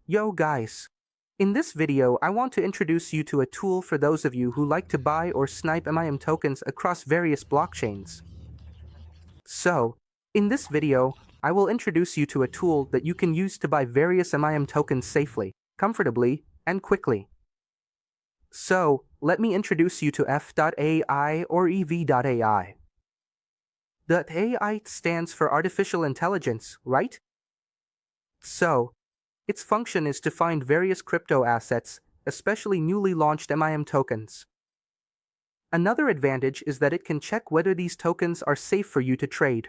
Yo guys! In this video, I want to introduce you to a tool for those of you who like to buy or snipe MIM tokens across various blockchains. So, in this video, I will introduce you to a tool that you can use to buy various MIM tokens safely, comfortably, and quickly. So, let me introduce you to F.AI or EV.AI. The AI stands for artificial intelligence, right? So, its function is to find various crypto assets, especially newly launched MIM tokens. Another advantage is that it can check whether these tokens are safe for you to trade.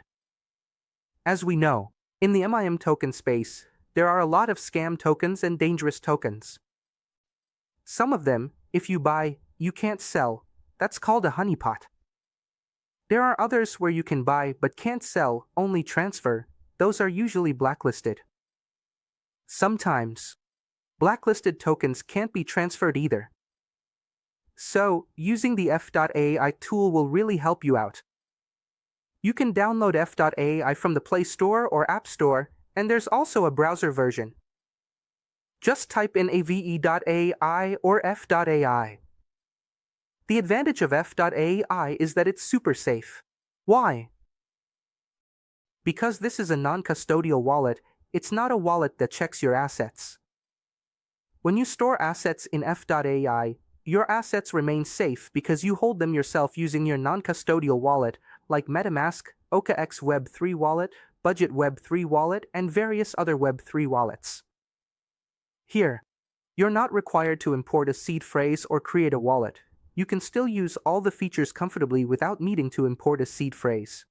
As we know, in the MIM token space, there are a lot of scam tokens and dangerous tokens. Some of them, if you buy, you can't sell. That's called a honeypot. There are others where you can buy but can't sell, only transfer. Those are usually blacklisted. Sometimes, blacklisted tokens can't be transferred either. So, using the F.AI tool will really help you out. You can download F.AI from the Play Store or App Store, and there's also a browser version. Just type in Ave.ai or F.AI. The advantage of F.AI is that it's super safe. Why? Because this is a non-custodial wallet, it's not a wallet that checks your assets. When you store assets in F.AI, your assets remain safe because you hold them yourself using your non-custodial wallet like MetaMask, OKX Web3 wallet, Budget Web3 wallet, and various other Web3 wallets. Here, you're not required to import a seed phrase or create a wallet. You can still use all the features comfortably without needing to import a seed phrase.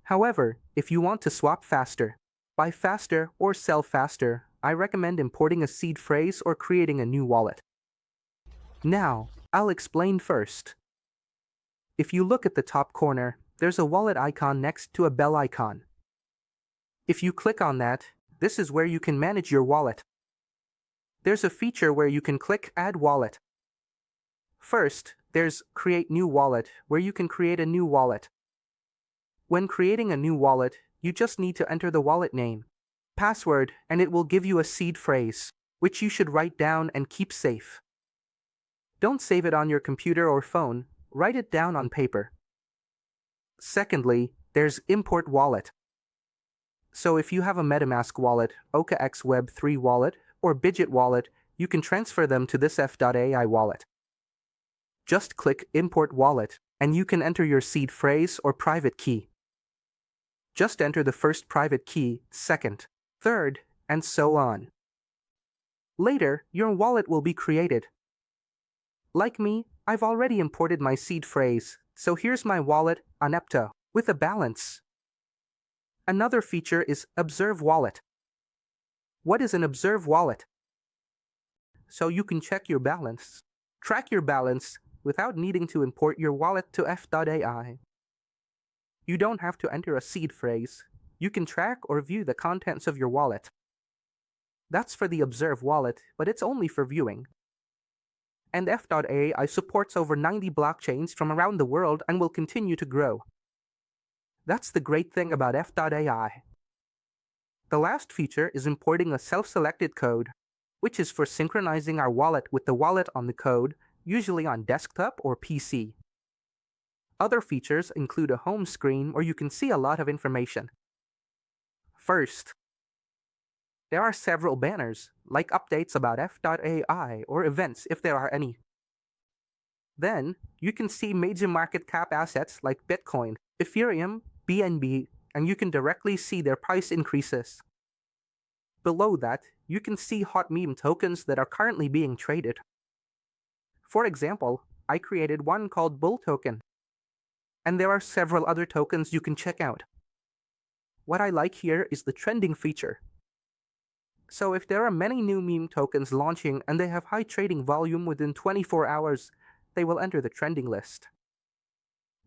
However, if you want to swap faster, buy faster, or sell faster, I recommend importing a seed phrase or creating a new wallet. Now, I'll explain first. If you look at the top corner, there's a wallet icon next to a bell icon. If you click on that, this is where you can manage your wallet. There's a feature where you can click Add Wallet. First, there's Create New Wallet, where you can create a new wallet. When creating a new wallet, you just need to enter the wallet name, password, and it will give you a seed phrase, which you should write down and keep safe. Don't save it on your computer or phone, write it down on paper. Secondly, there's Import Wallet. So if you have a MetaMask wallet, OKX Web3 wallet, or Budget wallet, you can transfer them to this F.AI wallet. Just click Import Wallet, and you can enter your seed phrase or private key. Just enter the first private key, second, third, and so on. Later, your wallet will be created. Like me, I've already imported my seed phrase, so here's my wallet, Anepto, with a balance. Another feature is Observe Wallet. What is an Observe Wallet? So you can check your balance, track your balance, without needing to import your wallet to F.AI. You don't have to enter a seed phrase. You can track or view the contents of your wallet. That's for the Observe Wallet, but it's only for viewing. And F.AI supports over 90 blockchains from around the world and will continue to grow. That's the great thing about F.AI. The last feature is importing a self-selected code, which is for synchronizing our wallet with the wallet on the code, usually on desktop or PC. Other features include a home screen where you can see a lot of information. First, there are several banners, like updates about F.AI or events if there are any. Then, you can see major market cap assets like Bitcoin, Ethereum, BNB, and you can directly see their price increases. Below that, you can see hot meme tokens that are currently being traded. For example, I created one called Bull Token. And there are several other tokens you can check out. What I like here is the trending feature. So if there are many new meme tokens launching and they have high trading volume within 24 hours, they will enter the trending list.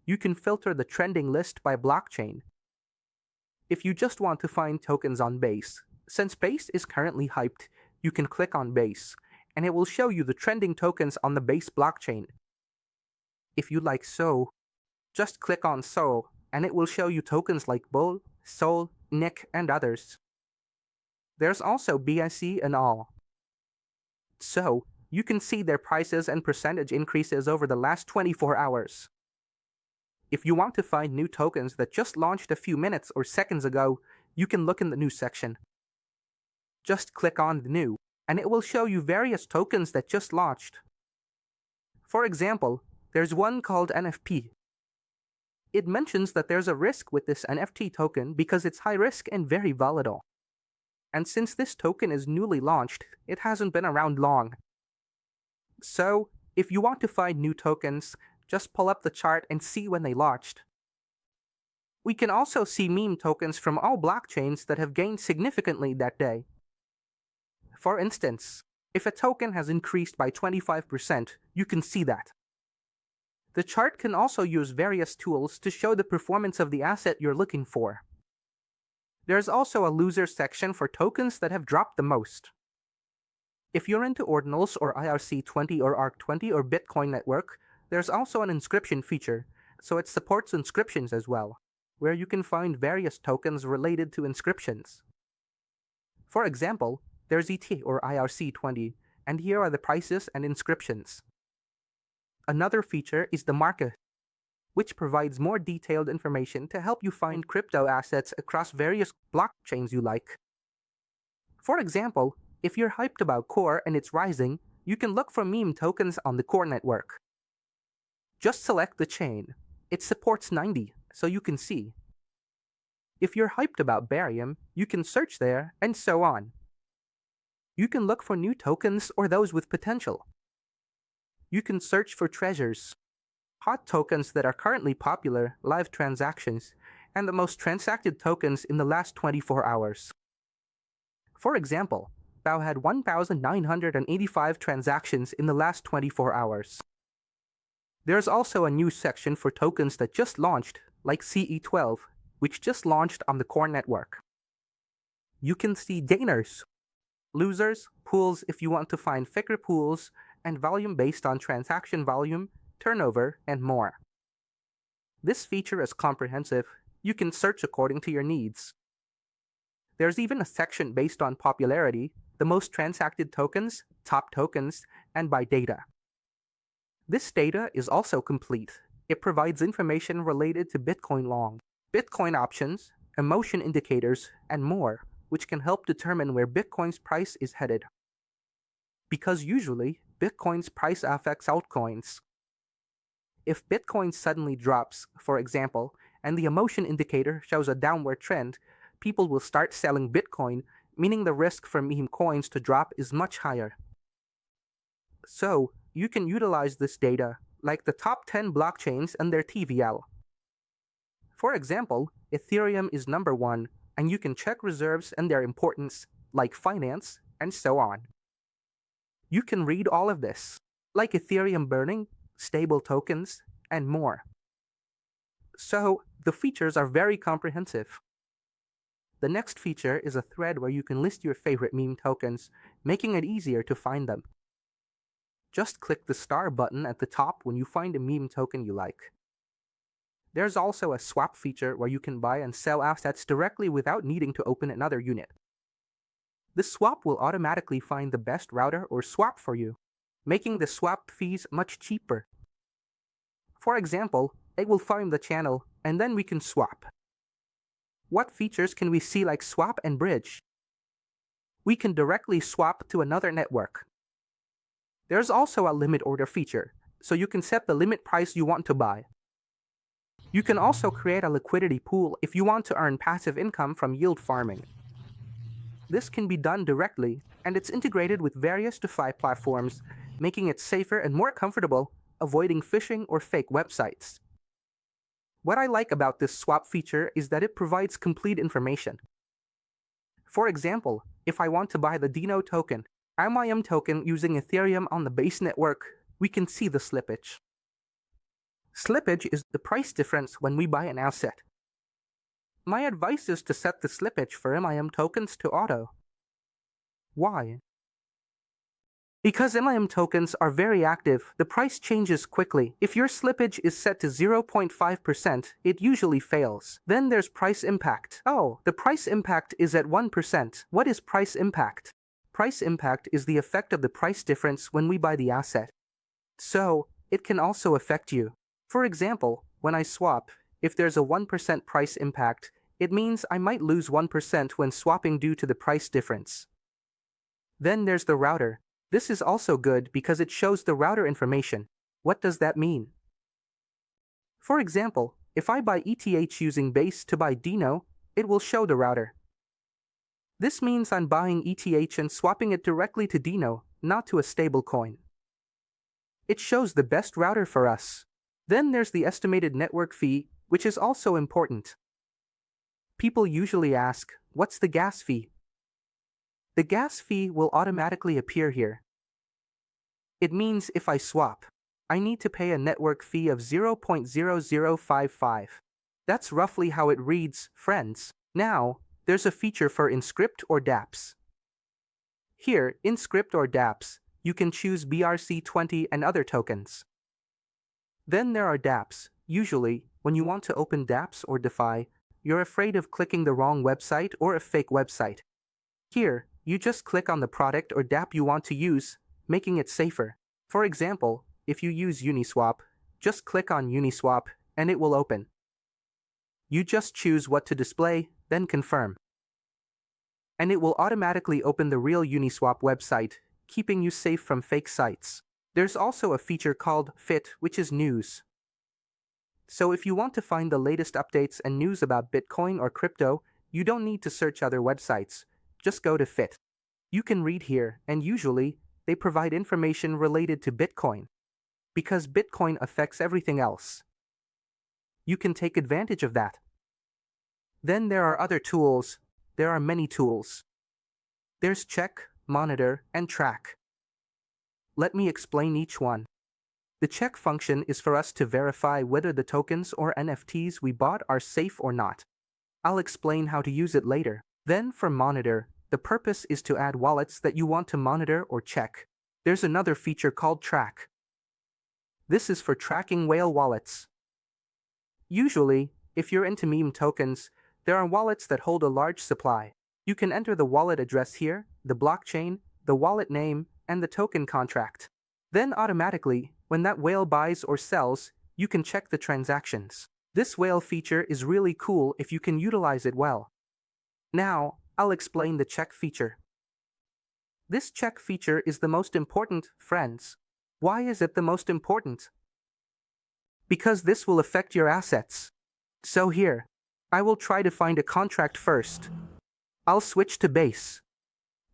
You can filter the trending list by blockchain. If you just want to find tokens on Base, since Base is currently hyped, you can click on Base, and it will show you the trending tokens on the Base blockchain. If you like So, just click on So, and it will show you tokens like Bull, Sol, Nick, and others. There's also BIC and all. So, you can see their prices and percentage increases over the last 24 hours. If you want to find new tokens that just launched a few minutes or seconds ago, you can look in the News section. Just click on the New, and it will show you various tokens that just launched. For example, there's one called NFP. It mentions that there's a risk with this NFT token because it's high risk and very volatile. And since this token is newly launched, it hasn't been around long. So, if you want to find new tokens, just pull up the chart and see when they launched. We can also see meme tokens from all blockchains that have gained significantly that day. For instance, if a token has increased by 25%, you can see that. The chart can also use various tools to show the performance of the asset you're looking for. There's also a loser section for tokens that have dropped the most. If you're into ordinals or IRC20 or ARC20 or Bitcoin network, there's also an inscription feature, so it supports inscriptions as well, where you can find various tokens related to inscriptions. For example, there's ET or IRC20, and here are the prices and inscriptions. Another feature is the market, which provides more detailed information to help you find crypto assets across various blockchains you like. For example, if you're hyped about Core and it's rising, you can look for meme tokens on the Core network. Just select the chain. It supports 90, so you can see. If you're hyped about Barium, you can search there, and so on. You can look for new tokens or those with potential. You can search for treasures, hot tokens that are currently popular, live transactions, and the most transacted tokens in the last 24 hours. For example, BAO had 1,985 transactions in the last 24 hours. There's also a news section for tokens that just launched, like CE12, which just launched on the Core network. You can see gainers, losers, pools if you want to find thicker pools, and volume based on transaction volume, turnover, and more. This feature is comprehensive. You can search according to your needs. There's even a section based on popularity, the most transacted tokens, top tokens, and by data. This data is also complete. It provides information related to Bitcoin long, Bitcoin options, emotion indicators, and more, which can help determine where Bitcoin's price is headed. Because usually, Bitcoin's price affects altcoins. If Bitcoin suddenly drops, for example, and the emotion indicator shows a downward trend, people will start selling Bitcoin, meaning the risk for meme coins to drop is much higher. So, you can utilize this data, like the top 10 blockchains and their TVL. For example, Ethereum is number 1, and you can check reserves and their importance, like finance, and so on. You can read all of this, like Ethereum burning, stable tokens, and more. So, the features are very comprehensive. The next feature is a thread where you can list your favorite meme tokens, making it easier to find them. Just click the star button at the top when you find a meme token you like. There's also a swap feature where you can buy and sell assets directly without needing to open another unit. The swap will automatically find the best router or swap for you, making the swap fees much cheaper. For example, it will find the channel, and then we can swap. What features can we see like swap and bridge? We can directly swap to another network. There's also a limit order feature, so you can set the limit price you want to buy. You can also create a liquidity pool if you want to earn passive income from yield farming. This can be done directly, and it's integrated with various DeFi platforms, making it safer and more comfortable, avoiding phishing or fake websites. What I like about this swap feature is that it provides complete information. For example, if I want to buy the Dino token, MIM token using Ethereum on the base network, we can see the slippage. Slippage is the price difference when we buy an asset. My advice is to set the slippage for MIM tokens to auto. Why? Because MIM tokens are very active, the price changes quickly. If your slippage is set to 0.5%, it usually fails. Then there's price impact. Oh, the price impact is at 1%. What is price impact? Price impact is the effect of the price difference when we buy the asset. So, it can also affect you. For example, when I swap, if there's a 1% price impact, it means I might lose 1% when swapping due to the price difference. Then there's the router. This is also good because it shows the router information. What does that mean? For example, if I buy ETH using Base to buy Dino, it will show the router. This means I'm buying ETH and swapping it directly to Dino, not to a stablecoin. It shows the best router for us. Then there's the estimated network fee, which is also important. People usually ask, what's the gas fee? The gas fee will automatically appear here. It means if I swap, I need to pay a network fee of 0.0055. That's roughly how it reads, friends. Now, there's a feature for Inscript or Dapps. Here, Inscript or Dapps, you can choose BRC20 and other tokens. Then there are Dapps. Usually, when you want to open Dapps or DeFi, you're afraid of clicking the wrong website or a fake website. Here, you just click on the product or dApp you want to use, making it safer. For example, if you use Uniswap, just click on Uniswap and it will open. You just choose what to display, then confirm. And it will automatically open the real Uniswap website, keeping you safe from fake sites. There's also a feature called Fit, which is news. So if you want to find the latest updates and news about Bitcoin or crypto, you don't need to search other websites. Just go to Fit. You can read here, and usually, they provide information related to Bitcoin. Because Bitcoin affects everything else. You can take advantage of that. Then there are other tools. There are many tools. There's Check, Monitor, and Track. Let me explain each one. The check function is for us to verify whether the tokens or NFTs we bought are safe or not. I'll explain how to use it later. Then for Monitor, the purpose is to add wallets that you want to monitor or check. There's another feature called Track. This is for tracking whale wallets. Usually, if you're into meme tokens, there are wallets that hold a large supply. You can enter the wallet address here, the blockchain, the wallet name, and the token contract. Then automatically, when that whale buys or sells, you can check the transactions. This whale feature is really cool if you can utilize it well. Now, I'll explain the check feature. This check feature is the most important, friends. Why is it the most important? Because this will affect your assets. So here, I will try to find a contract first. I'll switch to Base.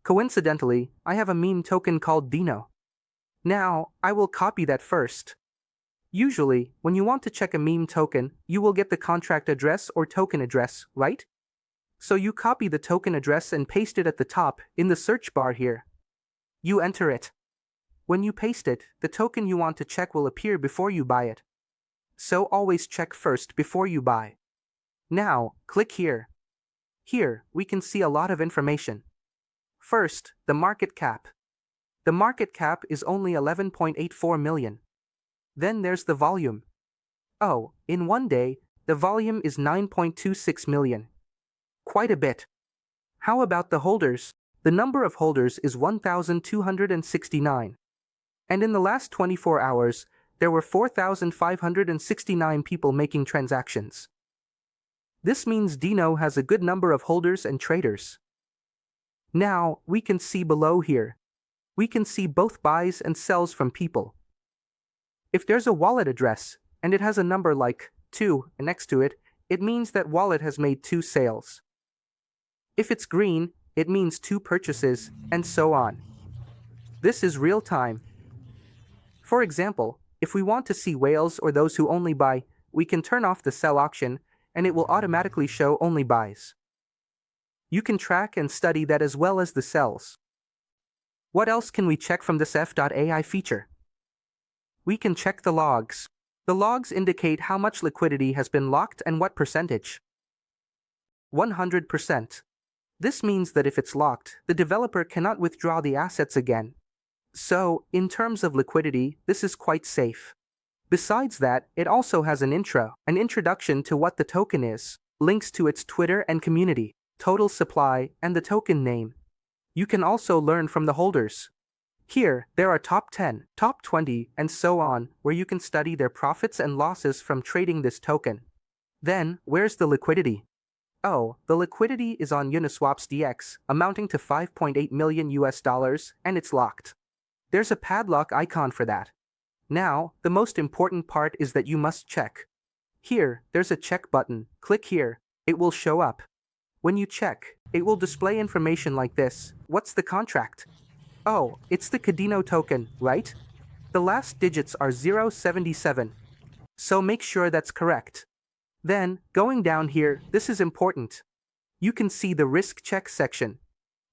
Coincidentally, I have a meme token called Dino. Now, I will copy that first. Usually, when you want to check a meme token, you will get the contract address or token address, right? So you copy the token address and paste it at the top in the search bar here. You enter it. When you paste it, the token you want to check will appear before you buy it. So always check first before you buy. Now, click here. Here, we can see a lot of information. First, the market cap. The market cap is only 11.84 million. Then there's the volume. Oh, in one day, the volume is 9.26 million. Quite a bit. How about the holders? The number of holders is 1,269. And in the last 24 hours, there were 4,569 people making transactions. This means Dino has a good number of holders and traders. Now, we can see below here. We can see both buys and sells from people. If there's a wallet address, and it has a number like 2 next to it, it means that wallet has made 2 sales. If it's green, it means 2 purchases, and so on. This is real time. For example, if we want to see whales or those who only buy, we can turn off the sell option, and it will automatically show only buys. You can track and study that as well as the sells. What else can we check from this F.ai feature? We can check the logs. The logs indicate how much liquidity has been locked and what percentage. 100%. This means that if it's locked, the developer cannot withdraw the assets again. So, in terms of liquidity, this is quite safe. Besides that, it also has an introduction to what the token is, links to its Twitter and community, total supply, and the token name. You can also learn from the holders. Here, there are top 10, top 20, and so on, where you can study their profits and losses from trading this token. Then, where's the liquidity? Oh, the liquidity is on Uniswap's DX, amounting to 5.8 million US dollars, and it's locked. There's a padlock icon for that. Now, the most important part is that you must check. Here, there's a check button. Click here. It will show up. When you check, it will display information like this. What's the contract? Oh, it's the Cardano token, right? The last digits are 077. So make sure that's correct. Then, going down here, this is important. You can see the risk check section.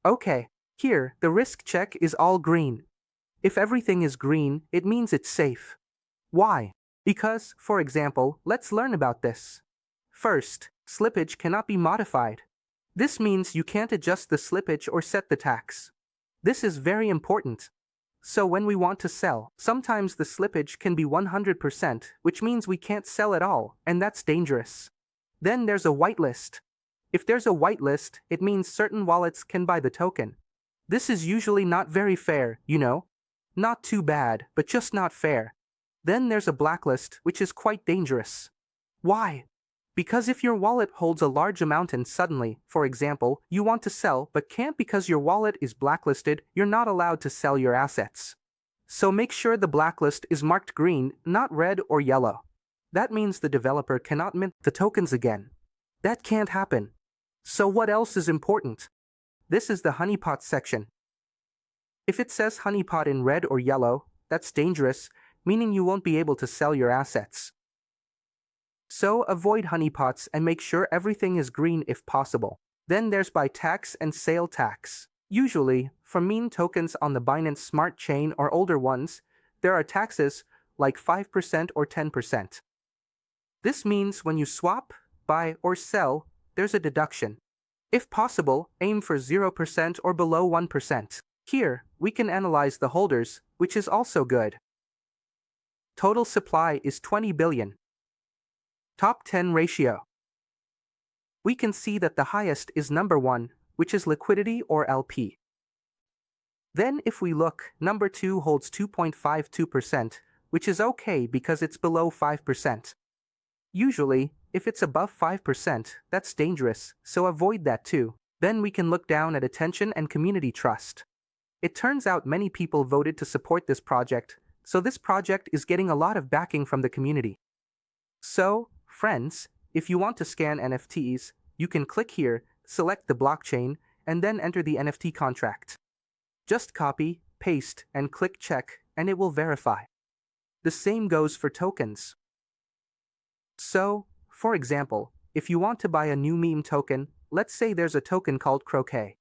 Okay, here, the risk check is all green. If everything is green, it means it's safe. Why? Because, for example, let's learn about this. First, slippage cannot be modified. This means you can't adjust the slippage or set the tax. This is very important. So when we want to sell, sometimes the slippage can be 100%, which means we can't sell at all, and that's dangerous. Then there's a whitelist. If there's a whitelist, it means certain wallets can buy the token. This is usually not very fair, you know? Not too bad, but just not fair. Then there's a blacklist, which is quite dangerous. Why? Because if your wallet holds a large amount and suddenly, for example, you want to sell but can't because your wallet is blacklisted, you're not allowed to sell your assets. So make sure the blacklist is marked green, not red or yellow. That means the developer cannot mint the tokens again. That can't happen. So what else is important? This is the honeypot section. If it says honeypot in red or yellow, that's dangerous, meaning you won't be able to sell your assets. So avoid honeypots and make sure everything is green if possible. Then there's buy tax and sale tax. Usually, for meme tokens on the Binance Smart Chain or older ones, there are taxes like 5% or 10%. This means when you swap, buy, or sell, there's a deduction. If possible, aim for 0% or below 1%. Here, we can analyze the holders, which is also good. Total supply is 20 billion. Top 10 ratio. We can see that the highest is number 1, which is liquidity or LP. Then if we look, number 2 holds 2.52%, which is okay because it's below 5%. Usually, if it's above 5%, that's dangerous, so avoid that too. Then we can look down at attention and community trust. It turns out many people voted to support this project, so this project is getting a lot of backing from the community. So, friends, if you want to scan NFTs, you can click here, select the blockchain, and then enter the NFT contract. Just copy, paste, and click check, and it will verify. The same goes for tokens. So, for example, if you want to buy a new meme token, let's say there's a token called Croquet.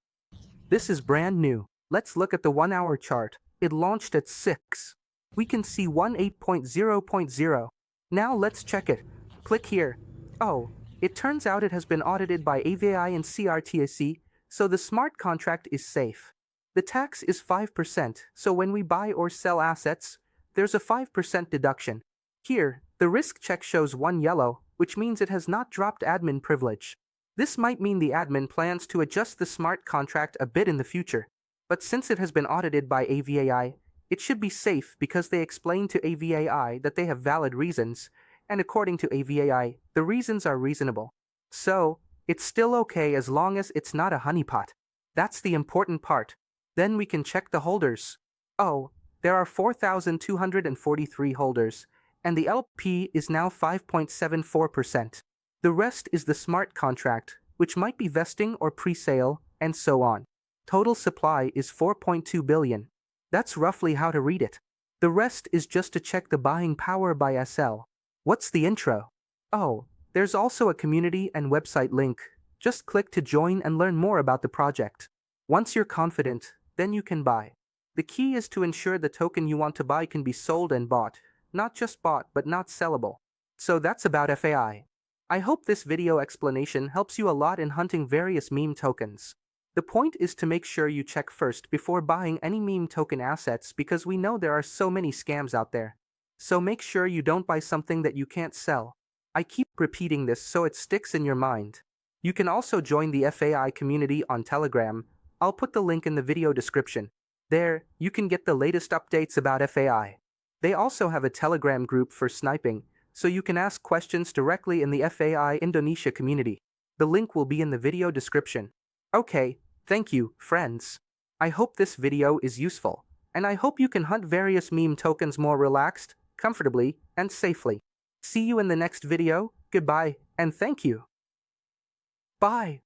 This is brand new. Let's look at the 1-hour chart. It launched at 6. We can see 18.0.0. Now let's check it. Click here. Oh, it turns out it has been audited by Ave AI and CRTAC, so the smart contract is safe. The tax is 5%, so when we buy or sell assets, there's a 5% deduction. Here, the risk check shows 1 yellow, which means it has not dropped admin privilege. This might mean the admin plans to adjust the smart contract a bit in the future. But since it has been audited by Ave AI, it should be safe because they explain to Ave AI that they have valid reasons, and according to Ave AI, the reasons are reasonable. So, it's still okay as long as it's not a honeypot. That's the important part. Then we can check the holders. Oh, there are 4,243 holders, and the LP is now 5.74%. The rest is the smart contract, which might be vesting or pre-sale, and so on. Total supply is 4.2 billion. That's roughly how to read it. The rest is just to check the buying power by SL. What's the intro? Oh, there's also a community and website link. Just click to join and learn more about the project. Once you're confident, then you can buy. The key is to ensure the token you want to buy can be sold and bought, not just bought but not sellable. So that's about FAI. I hope this video explanation helps you a lot in hunting various meme tokens. The point is to make sure you check first before buying any meme token assets because we know there are so many scams out there. So make sure you don't buy something that you can't sell. I keep repeating this so it sticks in your mind. You can also join the FAI community on Telegram. I'll put the link in the video description. There, you can get the latest updates about FAI. They also have a Telegram group for sniping, so you can ask questions directly in the FAI Indonesia community. The link will be in the video description. Okay, thank you, friends. I hope this video is useful, and I hope you can hunt various meme tokens more relaxed, comfortably, and safely. See you in the next video. Goodbye, and thank you. Bye.